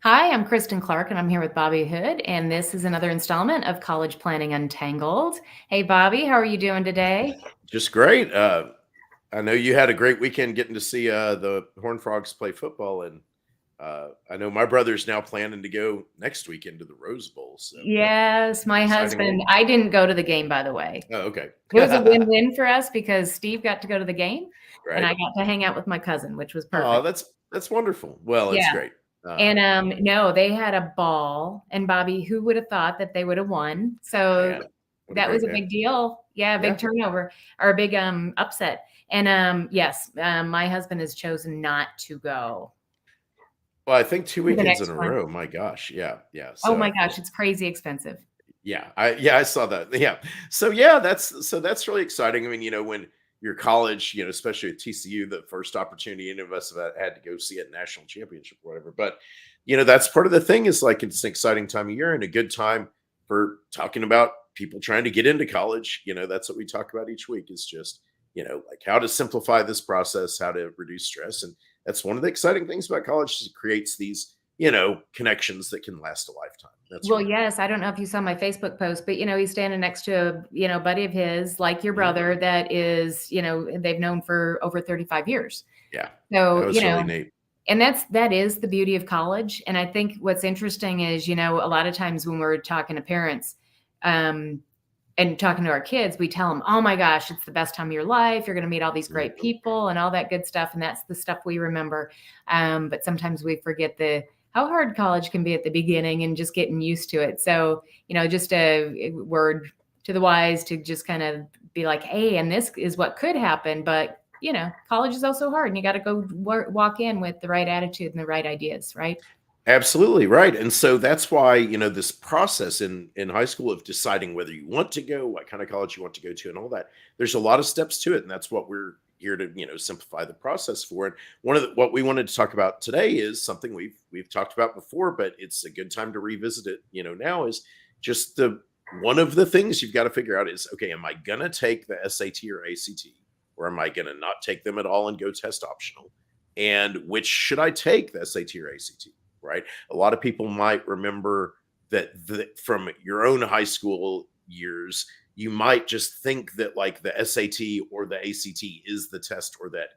Hi, I'm Kristin Clark, and I'm here with Bobby Hood, and this is another installment of College Planning Untangled. Hey, Bobby, how are you doing today? Just great. I know you had a great weekend getting to see the Horned Frogs play football, and I know my brother's now planning to go next weekend to the Rose Bowl. So Yes, my exciting husband. week. I didn't go to the game, by the way. Oh, okay. It was a win-win for us because Steve got to go to the game, and Right. I got to hang out with my cousin, which was Oh, perfect. that's wonderful. Well, it's Yeah. great. And no, they had a ball. And Bobby, who would have thought that they would have won? So Man, what a that was great a day. big deal. Yeah, a big Yeah. turnover or a big upset. And yes, my husband has chosen not to go Well, I think two to the weekends in next a one. row. My gosh. Yeah. Yeah. Oh So my gosh, it's crazy expensive. I saw that. Yeah. So yeah, that's really exciting. I mean, when your college, especially at TCU, the first opportunity any of us have had to go see a national championship or whatever. But that's part of the thing is like it's an exciting time of year and a good time for talking about people trying to get into college. That's what we talk about each week is just, like how to simplify this process, how to reduce stress. And that's one of the exciting things about college is it creates these, connections that can last a lifetime. That's Well, really cool. yes, I don't know if you saw my Facebook post, but he's standing next to a, buddy of his, like your Mhm. brother, that is, they've known for over 35 years. Yeah, that So, was really neat. and that is the beauty of college. And I think what's interesting is, a lot of times when we're talking to parents, um, and talking to our kids, we tell them, "Oh my gosh, it's the best time of your life. You're going to meet all these great Mhm. people and all that good stuff." And that's the stuff we remember. But sometimes we forget the how hard college can be at the beginning and just getting used to it. So, just a word to the wise to just kind of be like, "Hey, and this is what could happen." But college is also hard, and you got to go walk in with the right attitude and the right ideas, right? Absolutely right, and so that's why, this process in high school of deciding whether you want to go, what kind of college you want to go to, and all that, there's a lot of steps to it, and that's what we're here to, simplify the process for. And what we wanted to talk about today is something we've talked about before, but it's a good time to revisit it, now is just the one of the things you've got to figure out is, okay, am I gonna take the SAT or ACT, or am I gonna not take them at all and go test optional? And which should I take, the SAT or ACT? Right? A lot of people might remember that from your own high school years, you might just think that like the SAT or the ACT is the test, or that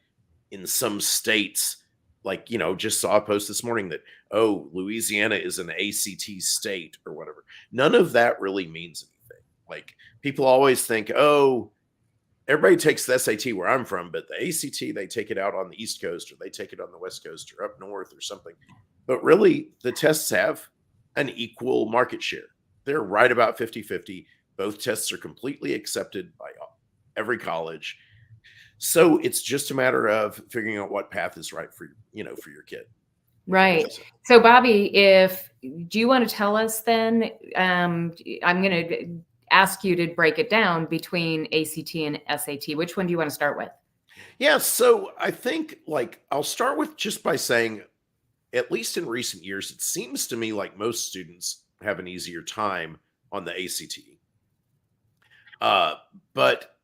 in some states, like, just saw a post this morning that, oh, Louisiana is an ACT state or whatever. None of that really means anything. Like people always think, oh, everybody takes the SAT where I'm from, but the ACT, they take it out on the East Coast or they take it on the West Coast or up north or something. But really, the tests have an equal market share. They're right about 50-50. Both tests are completely accepted by every college. So it's just a matter of figuring out what path is right for, for your kid, if that Right. makes sense. So, Bobby, if do you want to tell us then? I'm going to ask you to break it down between ACT and SAT. Which one do you want to start with? Yeah. So I think like I'll start with just by saying, at least in recent years, it seems to me like most students have an easier time on the ACT. Uh, but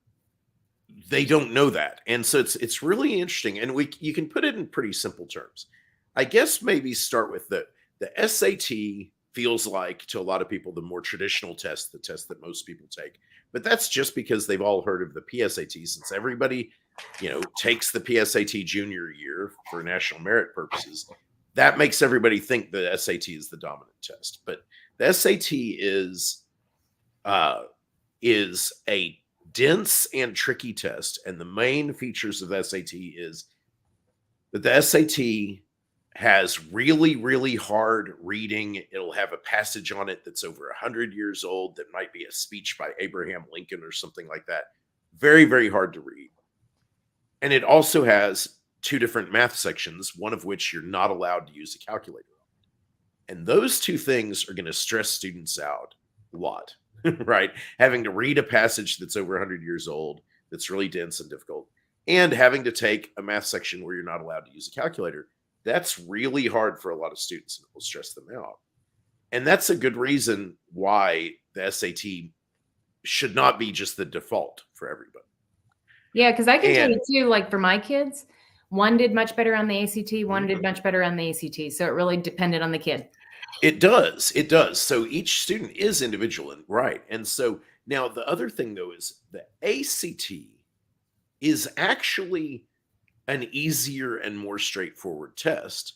they don't know that. And so it's really interesting. And you can put it in pretty simple terms. I guess maybe start with the SAT feels like to a lot of people the more traditional test, the test that most people take. But that's just because they've all heard of the PSAT, since everybody, takes the PSAT junior year for national merit purposes. That makes everybody think the SAT is the dominant test. But the SAT uh, is a dense and tricky test, and the main features of the SAT is that the SAT has really, really hard reading. It'll have a passage on it that's over 100 years old that might be a speech by Abraham Lincoln or something like that. Very, very hard to read. And it also has two different math sections, one of which you're not allowed to use a calculator on. And those two things are going to stress students out a lot, right? Having to read a passage that's over 100 years old, that's really dense and difficult, and having to take a math section where you're not allowed to use a calculator. That's really hard for a lot of students and it will stress them out. And that's a good reason why the SAT should not be just the default for everybody. Yeah, because I can tell And you too, like for my kids, one did much better on the ACT, one did Mhm. much better on the ACT. So it really depended on the kid. It does. It does. So each student is individual and right. And so now the other thing though is the ACT is actually an easier and more straightforward test,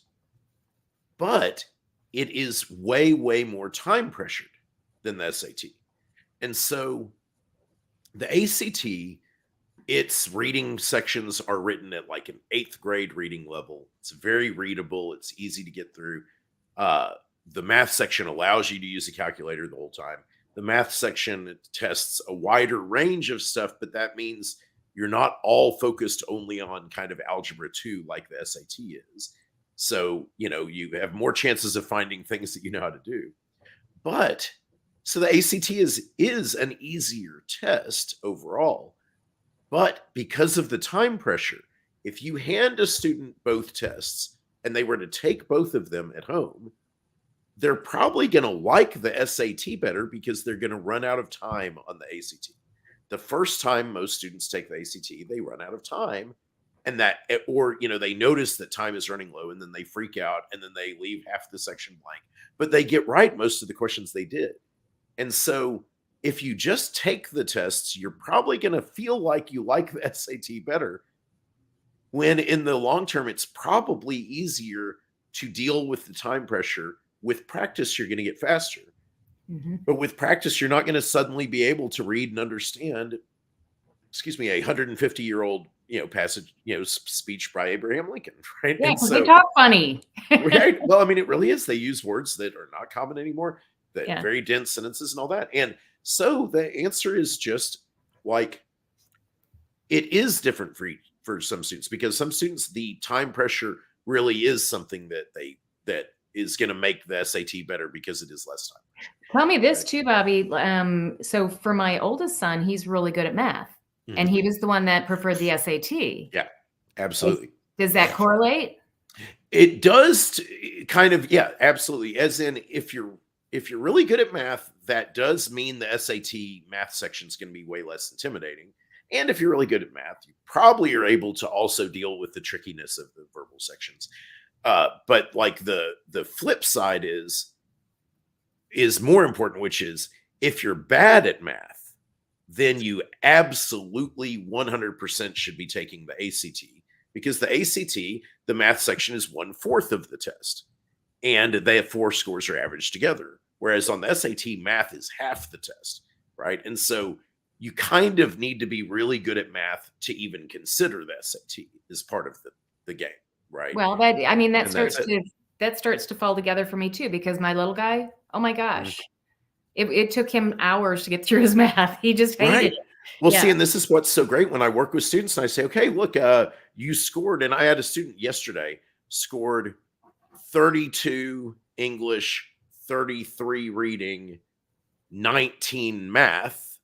but it is way, way more time pressured than the SAT. And so the ACT, its reading sections are written at like an 8th grade reading level. It's very readable. It's easy to get through. Uh, the math section allows you to use a calculator the whole time. The math section tests a wider range of stuff, but that means you're not all focused only on kind of algebra 2 like the SAT is. So, you have more chances of finding things that you know how to do. But so the ACT is an easier test overall. But because of the time pressure, if you hand a student both tests and they were to take both of them at home, they're probably going to like the SAT better because they're going to run out of time on the ACT. The first time most students take the ACT, they run out of time, and they notice that time is running low and then they freak out and then they leave half the section blank, but they get right most of the questions they did. And so if you just take the tests, you're probably going to feel like you like the SAT better, when in the long term, it's probably easier to deal with the time pressure. With practice, you're going to get faster. Mm-hmm. But with practice, you're not going to suddenly be able to read and understand, a 150-year-old, passage, speech by Abraham Lincoln, right? Yeah, And because they so, talk funny. right. Well, I mean, it really is. They use words that are not common anymore, that Yeah. very dense sentences and all that. And so the answer is just like, it is different for some students, because some students, the time pressure really is something that is going to make the SAT better because it is less time. Tell me this too, Bobby. So for my oldest son, he's really good at math, and Mhm. he was the one that preferred the SAT. Yeah, absolutely. Does that correlate? It does kind of, yeah, absolutely. As in, if you're really good at math, that does mean the SAT math section is going to be way less intimidating. And if you're really good at math, you probably are able to also deal with the trickiness of the verbal sections. But like the flip side is more important, which is, if you're bad at math, then you absolutely 100% should be taking the ACT, because the ACT, the math section is 1/4 of the test, and they have 4 scores are averaged together. Whereas on the SAT, math is half the test, right? And so you kind of need to be really good at math to even consider the SAT as part of the game, right? Well, that And that's starts to fall together for me too, because my little guy, oh my it. gosh, it took him hours to get through his math. He just hated Right. it. Well, Yeah. see, and this is what's so great when I work with students and I say, okay, look, you scored, and I had a student yesterday scored 32 English, 33 reading, 19 math,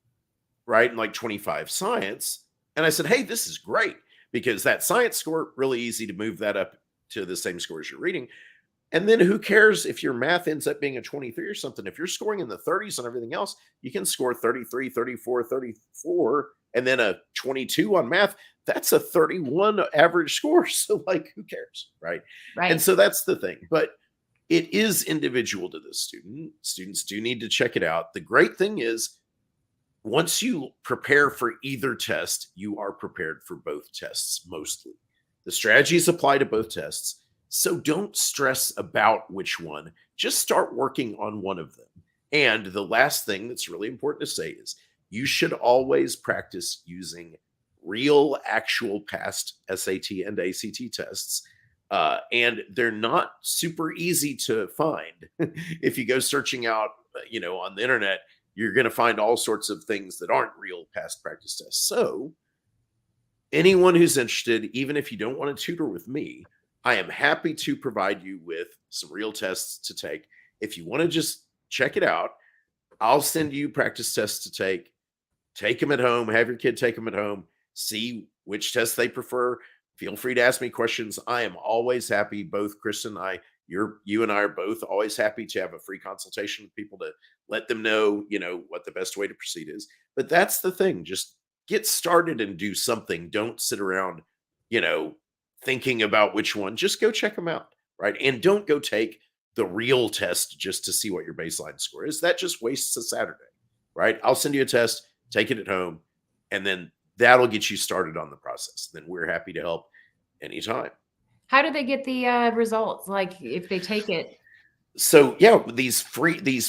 right? And like 25 science. And I said, hey, this is great, because that science score, really easy to move that up to the same score as you're reading. And then who cares if your math ends up being a 23 or something? If you're scoring in the 30s on everything else, you can score 33, 34, 34, and then a 22 on math. That's a 31 average score. So, like, who cares? Right. And Right. so that's the thing. But it is individual to the student. Students do need to check it out. The great thing is, once you prepare for either test, you are prepared for both tests mostly. The strategies apply to both tests. So don't stress about which one. Just start working on one of them. And the last thing that's really important to say is, you should always practice using real, actual past SAT and ACT tests. And they're not super easy to find. If you go searching out, on the internet, you're going to find all sorts of things that aren't real past practice tests. So anyone who's interested, even if you don't want to tutor with me, I am happy to provide you with some real tests to take. If you want to just check it out, I'll send you practice tests to take. Take them at home, have your kid take them at home, see which tests they prefer. Feel free to ask me questions. I am always happy. Both Kristin and I, you and I are both always happy to have a free consultation with people to let them know, what the best way to proceed is. But that's the thing. Just get started and do something. Don't sit around, thinking about which one, just go check them out, right? And don't go take the real test just to see what your baseline score is. That just wastes a Saturday, right? I'll send you a test, take it at home, and then that'll get you started on the process. Then we're happy to help anytime. How do they get the results? Like if they take it? So yeah, these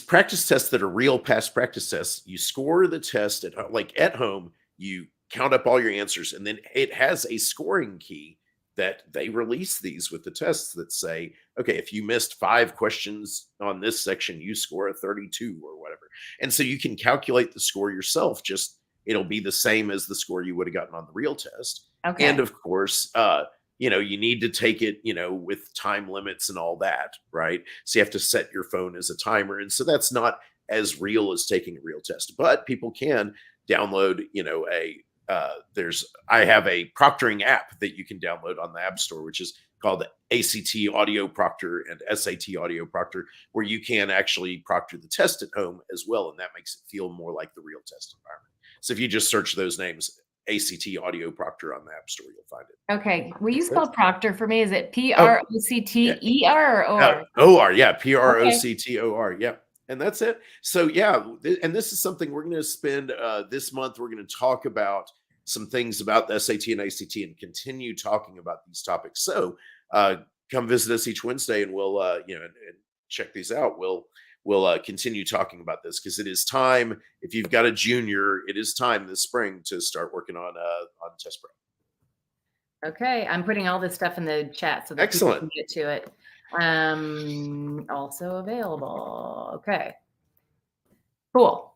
practice tests that are real past practice tests, you score the test at home, you count up all your answers, and then it has a scoring key that they release these with the tests that say, okay, if you missed 5 questions on this section, you score a 32 or whatever. And so you can calculate the score yourself. Just it'll be the same as the score you would have gotten on the real test. Okay. And of course, you need to take it, with time limits and all that, right? So you have to set your phone as a timer. And so that's not as real as taking a real test, but people can download, I have a proctoring app that you can download on the App Store, which is called ACT Audio Proctor and SAT Audio Proctor, where you can actually proctor the test at home as well. And that makes it feel more like the real test environment. So if you just search those names, ACT Audio Proctor on the App Store, you'll find it. Okay. Will you spell proctor for me? Is it Procter or O-R? O-R, yeah. Proctor, yeah. And that's it. So yeah, and this is something we're going to spend this month. We're going to talk about some things about the SAT and ACT and continue talking about these topics. So come visit us each Wednesday and we'll, and check these out. We'll continue talking about this because it is time. If you've got a junior, it is time this spring to start working on test prep. Okay, I'm putting all this stuff in the chat so that people can get to it. Also available. Okay, cool.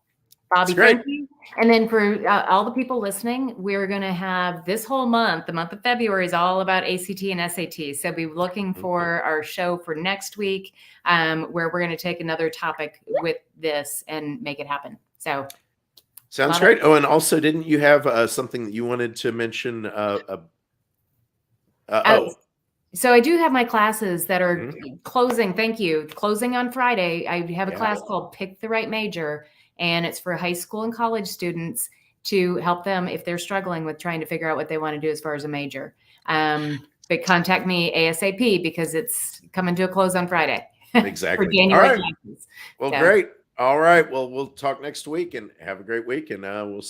Bobby, thank you. And then for all the people listening, we're going to have this whole month, the month of February is all about ACT and SAT. So be looking for our show for next week, where we're going to take another topic with this and make it happen. So sounds great. Oh, and also, didn't you have something that you wanted to mention? So I do have my classes that are closing. Thank you. Closing on Friday. I have a class called Pick the Right Major, and it's for high school and college students to help them if they're struggling with trying to figure out what they want to do as far as a major. But contact me ASAP because it's coming to a close on Friday. Exactly. For January. All right. Well, great. All right. Well, we'll talk next week and have a great week, and we'll